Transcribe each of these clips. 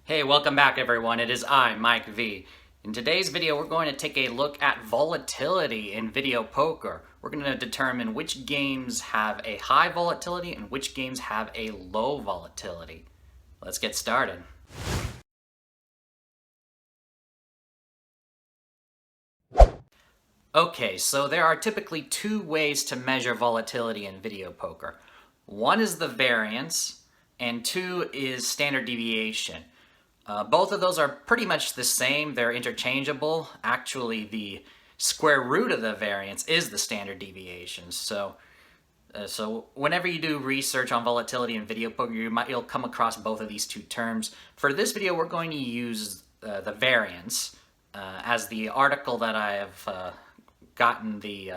Hey, welcome back everyone. It is I, Mike V. In today's video, we're going to take a look at volatility in video poker. We're going to determine which games have a high volatility and which games have a low volatility. Let's get started. Okay, so there are typically two ways to measure volatility in video poker. One is the variance, and two is standard deviation. Both of those are pretty much the same. They're interchangeable. Actually, the square root of the variance is the standard deviation. So whenever you do research on volatility in video poker, you'll come across both of these two terms. For this video, we're going to use the variance as the article that I have gotten the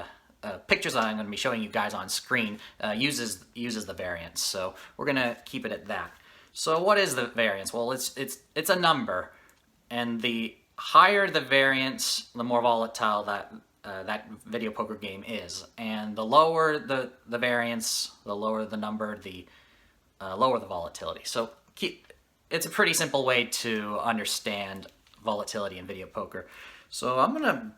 pictures that I'm going to be showing you guys on screen uses the variance. So we're going to keep it at that. So what is the variance? Well, it's a number, and the higher the variance, the more volatile that video poker game is, and the lower the variance, the lower the number, the lower the volatility. So it's a pretty simple way to understand volatility in video poker. So I'm gonna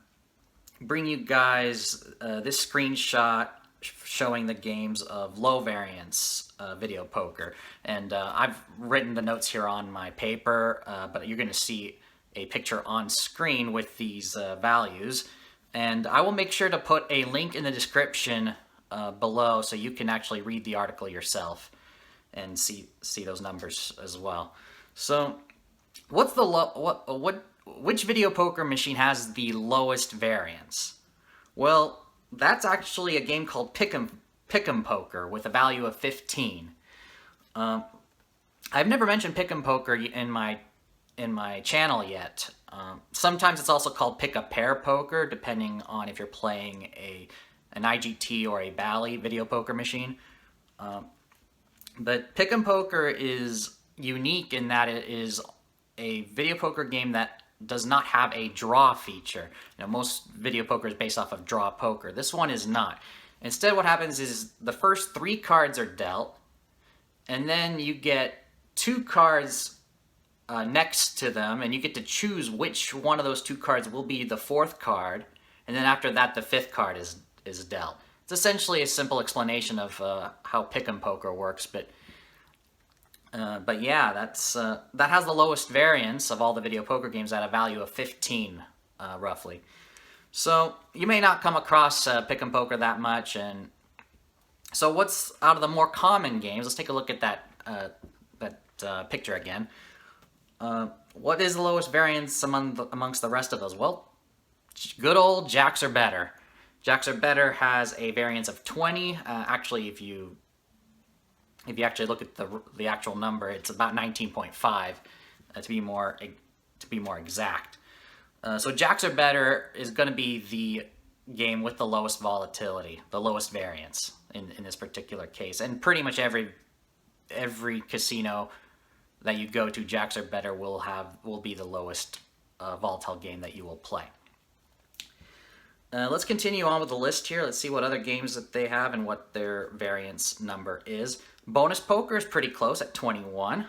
bring you guys this screenshot showing the games of low variance video poker, and I've written the notes here on my paper, but you're going to see a picture on screen with these values, and I will make sure to put a link in the description below so you can actually read the article yourself and see those numbers as well. So what's the which video poker machine has the lowest variance? Well, that's actually a game called Pick'em Poker with a value of 15. I've never mentioned Pick'em Poker in my channel yet. Sometimes it's also called Pick-a-Pair Poker, depending on if you're playing an IGT or a Bally video poker machine. But Pick'em Poker is unique in that it is a video poker game that does not have a draw feature. You know, most video poker is based off of draw poker. This one is not. Instead, what happens is the first 3 cards are dealt, and then you get 2 cards next to them, and you get to choose which one of those 2 cards will be the 4th card, and then after that, the 5th card is dealt. It's essentially a simple explanation of how Pick'em Poker works, but yeah, that has the lowest variance of all the video poker games at a value of 15, roughly. So you may not come across Pick'em Poker that much, and so what's out of the more common games? Let's take a look at that picture again. What is the lowest variance amongst the rest of those? Well, good old Jacks or Better. Jacks or Better has a variance of 20. Actually, if you actually look at the actual number, it's about 19.5 to be more exact. So Jacks or Better is going to be the game with the lowest volatility, the lowest variance in this particular case, and pretty much every casino that you go to, Jacks or Better will be the lowest volatile game that you will play. Let's continue on with the list here. Let's see what other games that they have and what their variance number is. Bonus Poker is pretty close at 21.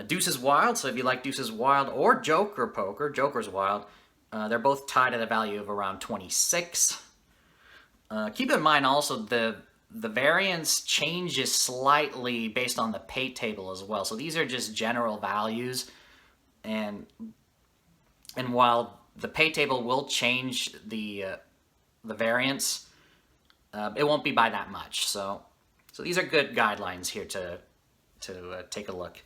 Deuces Wild, so if you like Deuces Wild, or Joker Poker, Joker's Wild, they're both tied at a value of around 26. Keep in mind also the variance changes slightly based on the pay table as well. So these are just general values, and while the pay table will change the variance, it won't be by that much. So these are good guidelines here to take a look.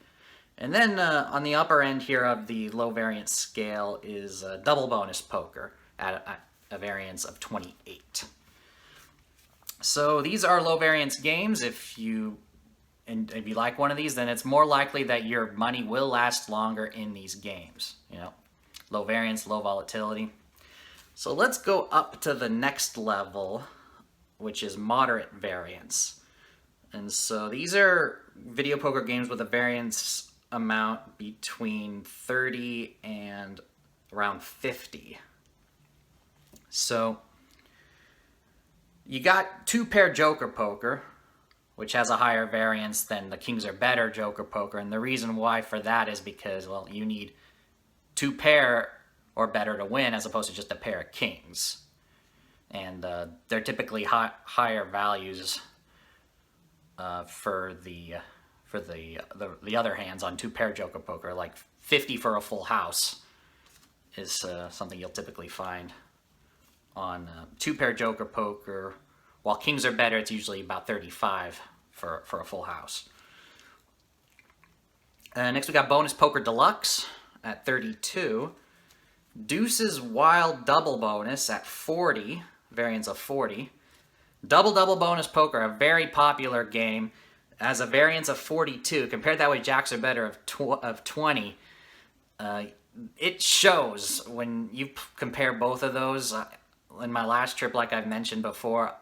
And then on the upper end here of the low variance scale is Double Bonus Poker at a variance of 28. So these are low variance games. If you like one of these, then it's more likely that your money will last longer in these games. You know, low variance, low volatility. So let's go up to the next level, which is moderate variance. And so these are video poker games with a variance amount between 30 and around 50. So you got 2-pair Joker Poker, which has a higher variance than the kings or better Joker poker. And the reason why for that is because, well, you need 2 pair or better to win as opposed to just a pair of kings. And they're typically higher values for the other hands on 2 pair Joker poker, like 50 for a full house is something you'll typically find on 2 pair Joker poker. While kings are better, it's usually about 35 for a full house. Next we got bonus poker deluxe at 32. Deuces wild double bonus at 40, variance of 40. Double bonus poker, a very popular game, has a variance of 42. Compare that with jacks or better of 20. It shows when you compare both of those. In my last trip, like I've mentioned before,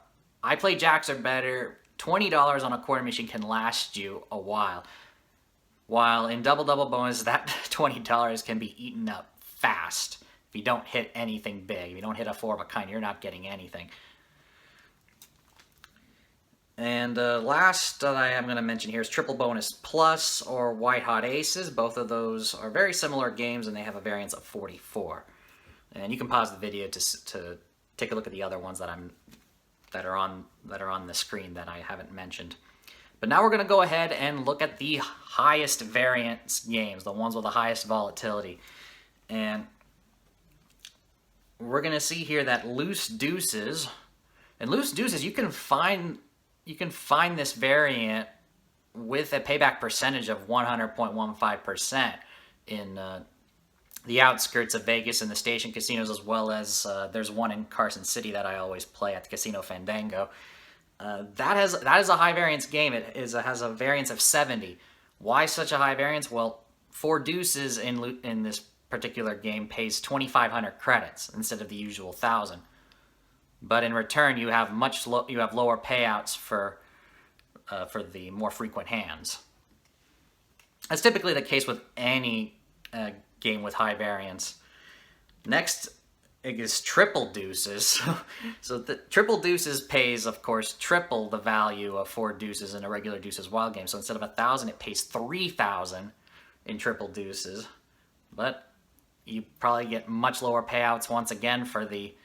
I play jacks or better. $20 on a quarter machine can last you a while. While in double bonus, that $20 can be eaten up fast. If you don't hit anything big, if you don't hit a 4 of a kind, you're not getting anything. And last that I am going to mention here is triple bonus plus or white hot aces. Both of those are very similar games, and they have a variance of 44. And you can pause the video to take a look at the other ones that are on the screen that I haven't mentioned. But now we're going to go ahead and look at the highest variance games, the ones with the highest volatility. And we're going to see here that loose deuces, and loose deuces, you can find this variant with a payback percentage of 100.15% in the outskirts of Vegas and the station casinos, as well as there's one in Carson City that I always play at the Casino Fandango. That is a high variance game. It has a variance of 70. Why such a high variance? Well, 4 deuces in this particular game pays 2,500 credits instead of the usual 1,000. But in return, you have lower payouts for the more frequent hands. That's typically the case with any game with high variance. Next is triple deuces. So the triple deuces pays, of course, triple the value of 4 deuces in a regular deuces wild game. So instead of 1,000, it pays 3,000 in triple deuces. But you probably get much lower payouts once again for the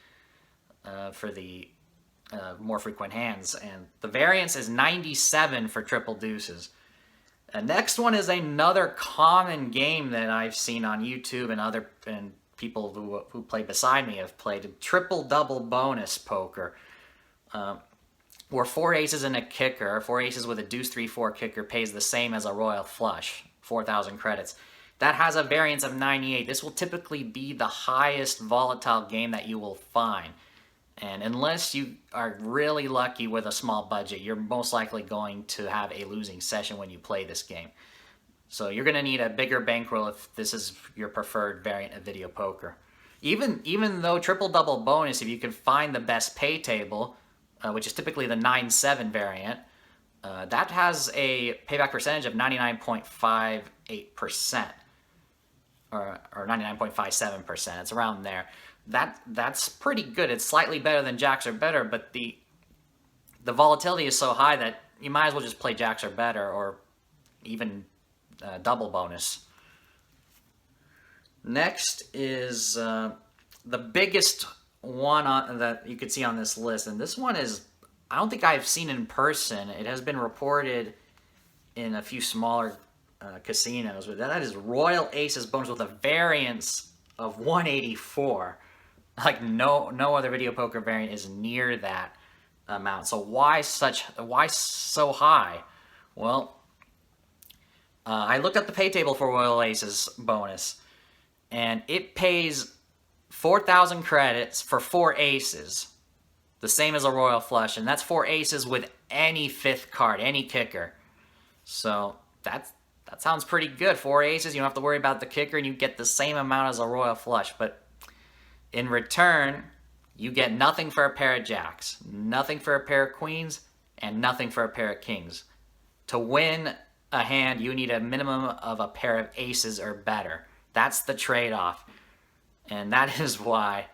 more frequent hands. And the variance is 97 for triple deuces. And next one is another common game that I've seen on YouTube and people who play beside me have played, triple double bonus poker, where 4 aces and a kicker, 4 aces with a deuce 3-4 kicker pays the same as a royal flush, 4,000 credits. That has a variance of 98. This will typically be the highest volatile game that you will find. And unless you are really lucky with a small budget, you're most likely going to have a losing session when you play this game. So you're going to need a bigger bankroll if this is your preferred variant of video poker. Even though triple double bonus, if you can find the best pay table, which is typically the 9-7 variant, that has a payback percentage of 99.58%. Or 99.57%. It's around there. That's pretty good. It's slightly better than jacks or better, but the volatility is so high that you might as well just play jacks or better, or even double bonus. Next is the biggest one that you could see on this list, and this one is, I don't think I've seen in person. It has been reported in a few smaller casinos, but that is Royal Aces bonus with a variance of 184. Like no other video poker variant is near that amount. So why so high? Well, I looked at the pay table for Royal Aces bonus, and it pays 4,000 credits for 4 aces, the same as a royal flush, and that's 4 aces with any 5th card, any kicker. So that sounds pretty good. 4 aces, you don't have to worry about the kicker, and you get the same amount as a royal flush. But in return, you get nothing for a pair of jacks, nothing for a pair of queens, and nothing for a pair of kings. To win a hand, you need a minimum of a pair of aces or better. That's the trade-off. And that is why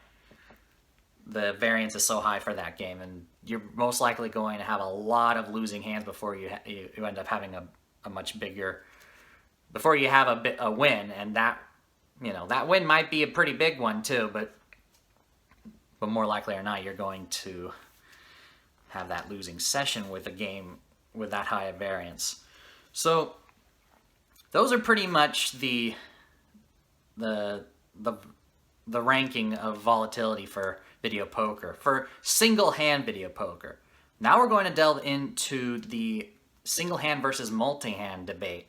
the variance is so high for that game. And you're most likely going to have a lot of losing hands before you end up having a much bigger, before you have a win, and that that win might be a pretty big one too, but more likely or not, you're going to have that losing session with a game with that high of variance. So those are pretty much the ranking of volatility for video poker, for single hand video poker. Now we're going to delve into the single hand versus multi-hand debate.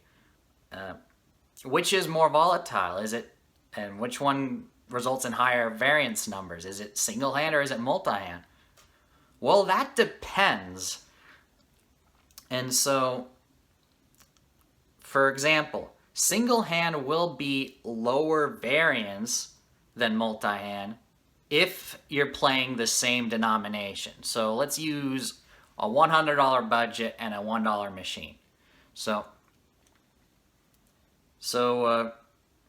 Which is more volatile? Is it, and which one results in higher variance numbers? Is it single hand or is it multi-hand? Well, that depends. And so, for example, single hand will be lower variance than multi-hand if you're playing the same denomination. So let's use a $100 budget and a $1 machine. So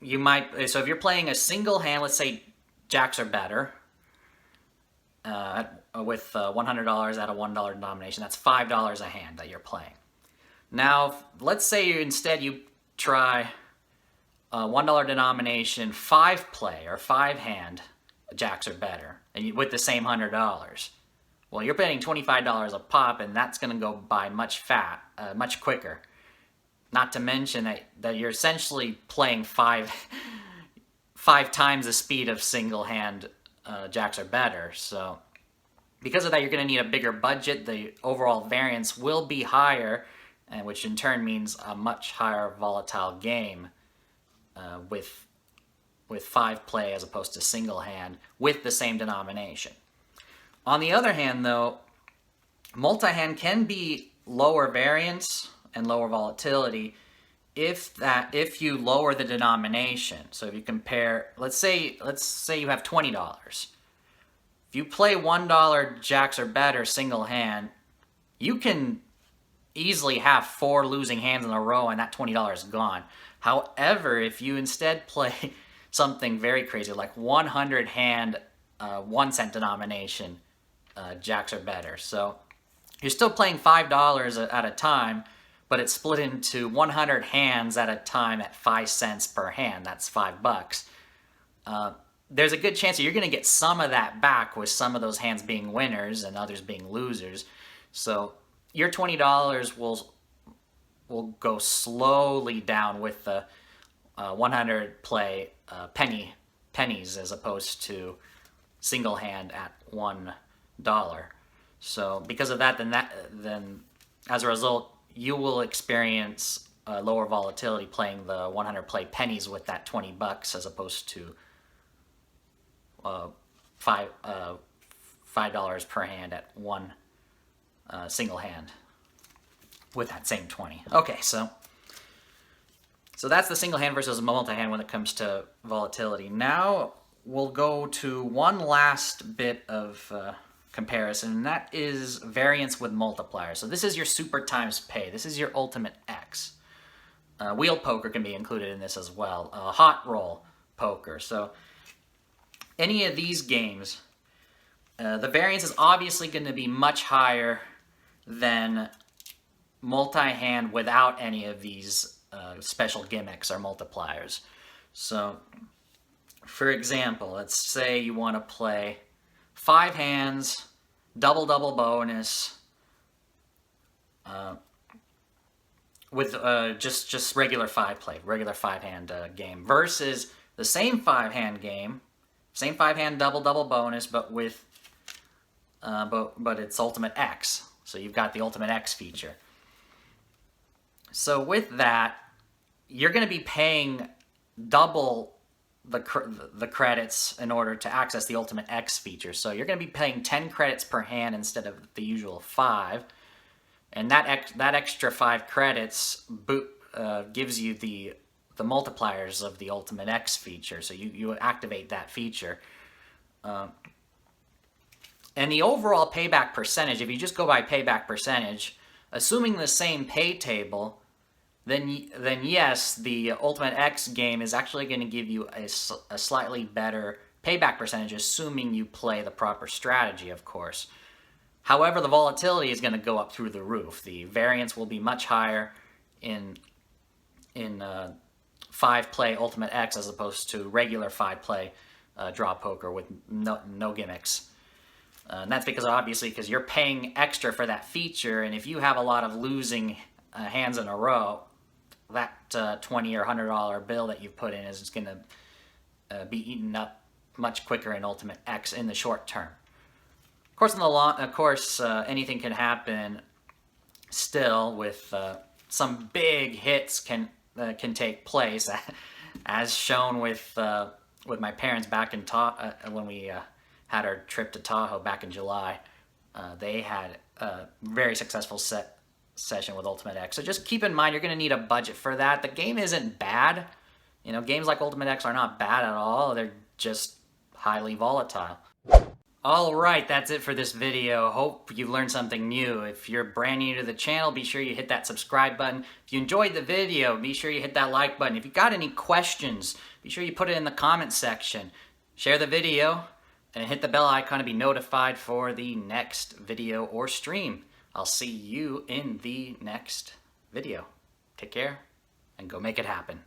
if you're playing a single hand, let's say jacks are better, with $100 at a $1 denomination, that's $5 a hand that you're playing. Now, let's say instead you try a $1 denomination 5-play or 5-hand jacks are better, and with the same $100. Well, you're paying $25 a pop, and that's going to go by much quicker. Not to mention that you're essentially playing five times the speed of single hand jacks are better. So because of that, you're going to need a bigger budget. The overall variance will be higher, and which in turn means a much higher volatile game with 5-play as opposed to single hand with the same denomination. On the other hand, though, multi-hand can be lower variance and lower volatility if you lower the denomination. So if you compare, let's say you have $20. If you play $1 jacks or better single hand, you can easily have 4 losing hands in a row and that $20 is gone. However, if you instead play something very crazy like 100 hand 1 cent denomination jacks are better, so you're still playing $5 at a time, but it's split into 100 hands at a time at 5 cents per hand. That's $5. There's a good chance that you're going to get some of that back, with some of those hands being winners and others being losers. So your $20 will go slowly down with the 100 play pennies as opposed to single hand at $1. So because of that, then as a result, you will experience lower volatility playing the 100 play pennies with that $20 as opposed to $5 per hand at one single hand with that same 20. Okay, so that's the single hand versus multi-hand when it comes to volatility. Now we'll go to one last bit of comparison, and that is variance with multiplier. So this is your super times pay. This is your ultimate X. Wheel poker can be included in this as well. Hot roll poker. So any of these games, the variance is obviously going to be much higher than multi-hand without any of these special gimmicks or multipliers. So, for example, let's say you want to play 5 hands, double bonus, with just regular 5-play, regular 5-hand game, versus the same 5-hand game, same 5-hand double bonus, but with but it's ultimate X. So you've got the ultimate X feature. So with that, you're going to be paying double the credits in order to access the ultimate X feature. So you're going to be paying 10 credits per hand instead of the usual 5, and that extra 5 credits gives you the multipliers of the ultimate X feature. So you activate that feature. And the overall payback percentage, if you just go by payback percentage, assuming the same pay table, then yes, the Ultimate X game is actually going to give you a slightly better payback percentage, assuming you play the proper strategy, of course. However, the volatility is going to go up through the roof. The variance will be much higher in 5-play Ultimate X as opposed to regular 5-play draw poker with no gimmicks. And that's because you're paying extra for that feature, and if you have a lot of losing hands in a row, that $20 or $100 bill that you've put in is going to be eaten up much quicker in Ultimate X in the short term. Of course, anything can happen still with some big hits can take place, as shown with my parents back in when we had our trip to Tahoe back in July. They had a very successful session with Ultimate X. So just keep in mind you're going to need a budget for that. The game isn't bad. You know, games like Ultimate X are not bad at all. They're just highly volatile. Alright, that's it for this video. Hope you've learned something new. If you're brand new to the channel, be sure you hit that subscribe button. If you enjoyed the video, be sure you hit that like button. If you got any questions, be sure you put it in the comment section. Share the video and hit the bell icon to be notified for the next video or stream. I'll see you in the next video. Take care and go make it happen.